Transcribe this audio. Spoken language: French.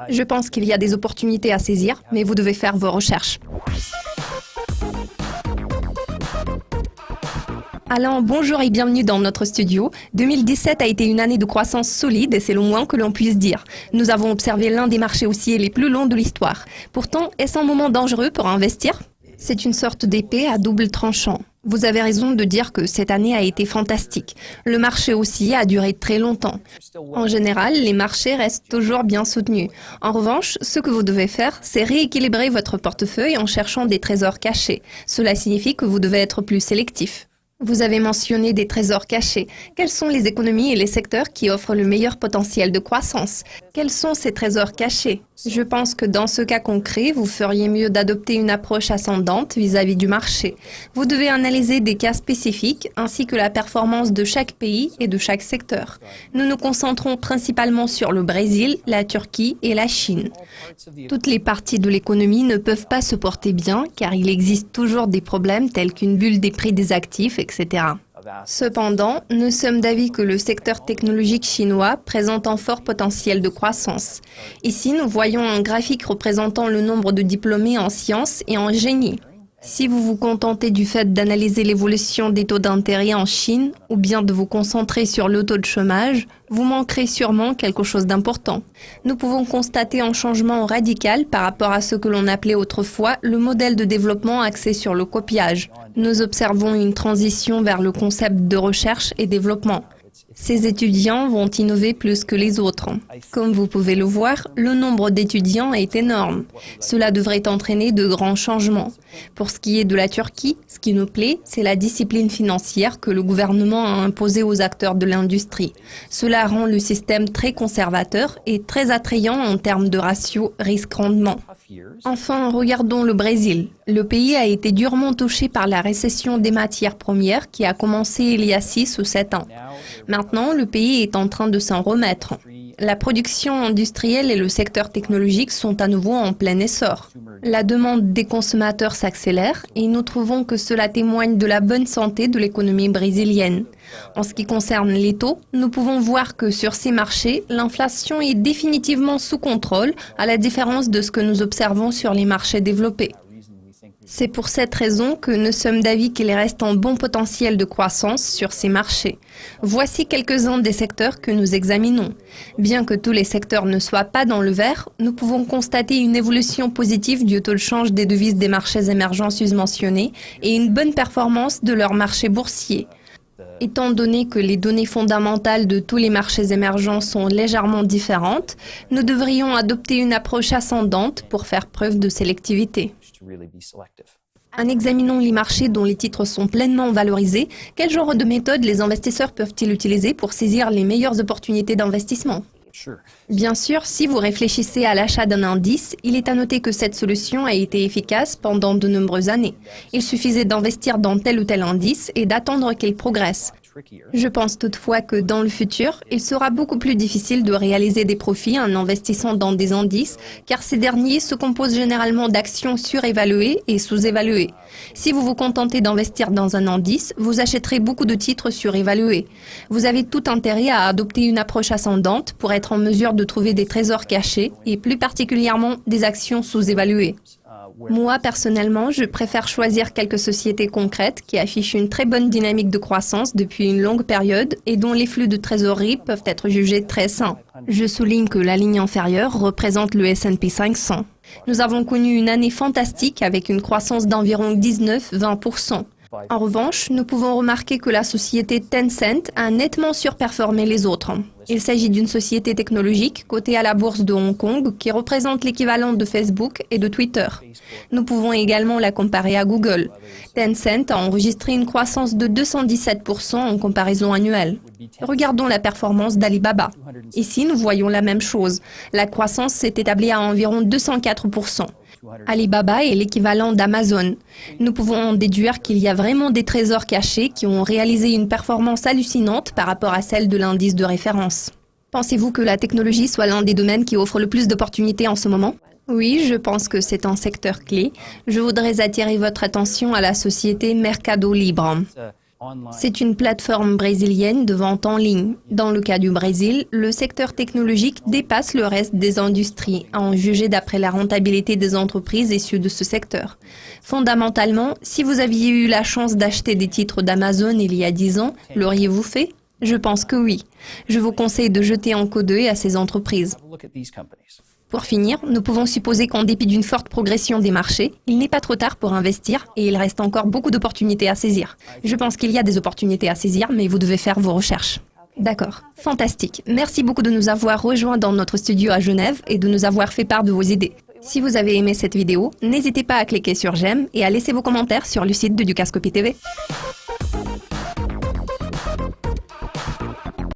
Je pense qu'il y a des opportunités à saisir, mais vous devez faire vos recherches. Alain, bonjour et bienvenue dans notre studio. 2017 a été une année de croissance solide et c'est le moins que l'on puisse dire. Nous avons observé l'un des marchés haussiers les plus longs de l'histoire. Pourtant, est-ce un moment dangereux pour investir? C'est une sorte d'épée à double tranchant. Vous avez raison de dire que cette année a été fantastique. Le marché haussier a duré très longtemps. En général, les marchés restent toujours bien soutenus. En revanche, ce que vous devez faire, c'est rééquilibrer votre portefeuille en cherchant des trésors cachés. Cela signifie que vous devez être plus sélectif. Vous avez mentionné des trésors cachés. Quelles sont les économies et les secteurs qui offrent le meilleur potentiel de croissance? Quels sont ces trésors cachés? Je pense que dans ce cas concret, vous feriez mieux d'adopter une approche ascendante vis-à-vis du marché. Vous devez analyser des cas spécifiques ainsi que la performance de chaque pays et de chaque secteur. Nous nous concentrons principalement sur le Brésil, la Turquie et la Chine. Toutes les parties de l'économie ne peuvent pas se porter bien car il existe toujours des problèmes tels qu'une bulle des prix des actifs, etc. Cependant, nous sommes d'avis que le secteur technologique chinois présente un fort potentiel de croissance. Ici, nous voyons un graphique représentant le nombre de diplômés en sciences et en génie. Si vous vous contentez du fait d'analyser l'évolution des taux d'intérêt en Chine ou bien de vous concentrer sur le taux de chômage, vous manquerez sûrement quelque chose d'important. Nous pouvons constater un changement radical par rapport à ce que l'on appelait autrefois le modèle de développement axé sur le copiage. Nous observons une transition vers le concept de recherche et développement. Ces étudiants vont innover plus que les autres. Comme vous pouvez le voir, le nombre d'étudiants est énorme. Cela devrait entraîner de grands changements. Pour ce qui est de la Turquie, ce qui nous plaît, c'est la discipline financière que le gouvernement a imposée aux acteurs de l'industrie. Cela rend le système très conservateur et très attrayant en termes de ratio risque-rendement. Enfin, regardons le Brésil. Le pays a été durement touché par la récession des matières premières qui a commencé il y a 6 ou 7 ans. Maintenant, le pays est en train de s'en remettre. La production industrielle et le secteur technologique sont à nouveau en plein essor. La demande des consommateurs s'accélère et nous trouvons que cela témoigne de la bonne santé de l'économie brésilienne. En ce qui concerne les taux, nous pouvons voir que sur ces marchés, l'inflation est définitivement sous contrôle, à la différence de ce que nous observons sur les marchés développés. C'est pour cette raison que nous sommes d'avis qu'il reste un bon potentiel de croissance sur ces marchés. Voici quelques-uns des secteurs que nous examinons. Bien que tous les secteurs ne soient pas dans le vert, nous pouvons constater une évolution positive du taux de change des devises des marchés émergents susmentionnés et une bonne performance de leurs marchés boursiers. Étant donné que les données fondamentales de tous les marchés émergents sont légèrement différentes, nous devrions adopter une approche ascendante pour faire preuve de sélectivité. En examinant les marchés dont les titres sont pleinement valorisés, quel genre de méthode les investisseurs peuvent-ils utiliser pour saisir les meilleures opportunités d'investissement? Bien sûr, si vous réfléchissez à l'achat d'un indice, il est à noter que cette solution a été efficace pendant de nombreuses années. Il suffisait d'investir dans tel ou tel indice et d'attendre qu'il progresse. Je pense toutefois que dans le futur, il sera beaucoup plus difficile de réaliser des profits en investissant dans des indices, car ces derniers se composent généralement d'actions surévaluées et sous-évaluées. Si vous vous contentez d'investir dans un indice, vous achèterez beaucoup de titres surévalués. Vous avez tout intérêt à adopter une approche ascendante pour être en mesure de trouver des trésors cachés et plus particulièrement des actions sous-évaluées. Moi, personnellement, je préfère choisir quelques sociétés concrètes qui affichent une très bonne dynamique de croissance depuis une longue période et dont les flux de trésorerie peuvent être jugés très sains. Je souligne que la ligne inférieure représente le S&P 500. Nous avons connu une année fantastique avec une croissance d'environ 19-20%. En revanche, nous pouvons remarquer que la société Tencent a nettement surperformé les autres. Il s'agit d'une société technologique cotée à la bourse de Hong Kong qui représente l'équivalent de Facebook et de Twitter. Nous pouvons également la comparer à Google. Tencent a enregistré une croissance de 217% en comparaison annuelle. Regardons la performance d'Alibaba. Ici, nous voyons la même chose. La croissance s'est établie à environ 204%. Alibaba est l'équivalent d'Amazon. Nous pouvons en déduire qu'il y a vraiment des trésors cachés qui ont réalisé une performance hallucinante par rapport à celle de l'indice de référence. Pensez-vous que la technologie soit l'un des domaines qui offre le plus d'opportunités en ce moment? Oui, je pense que c'est un secteur clé. Je voudrais attirer votre attention à la société Mercado Libre. C'est une plateforme brésilienne de vente en ligne. Dans le cas du Brésil, le secteur technologique dépasse le reste des industries, à en juger d'après la rentabilité des entreprises issues de ce secteur. Fondamentalement, si vous aviez eu la chance d'acheter des titres d'Amazon il y a 10 ans, l'auriez-vous fait? Je pense que oui. Je vous conseille de jeter un coup d'œil à ces entreprises. Pour finir, nous pouvons supposer qu'en dépit d'une forte progression des marchés, il n'est pas trop tard pour investir et il reste encore beaucoup d'opportunités à saisir. Je pense qu'il y a des opportunités à saisir, mais vous devez faire vos recherches. D'accord, fantastique. Merci beaucoup de nous avoir rejoints dans notre studio à Genève et de nous avoir fait part de vos idées. Si vous avez aimé cette vidéo, n'hésitez pas à cliquer sur j'aime et à laisser vos commentaires sur le site de Dukascopy TV.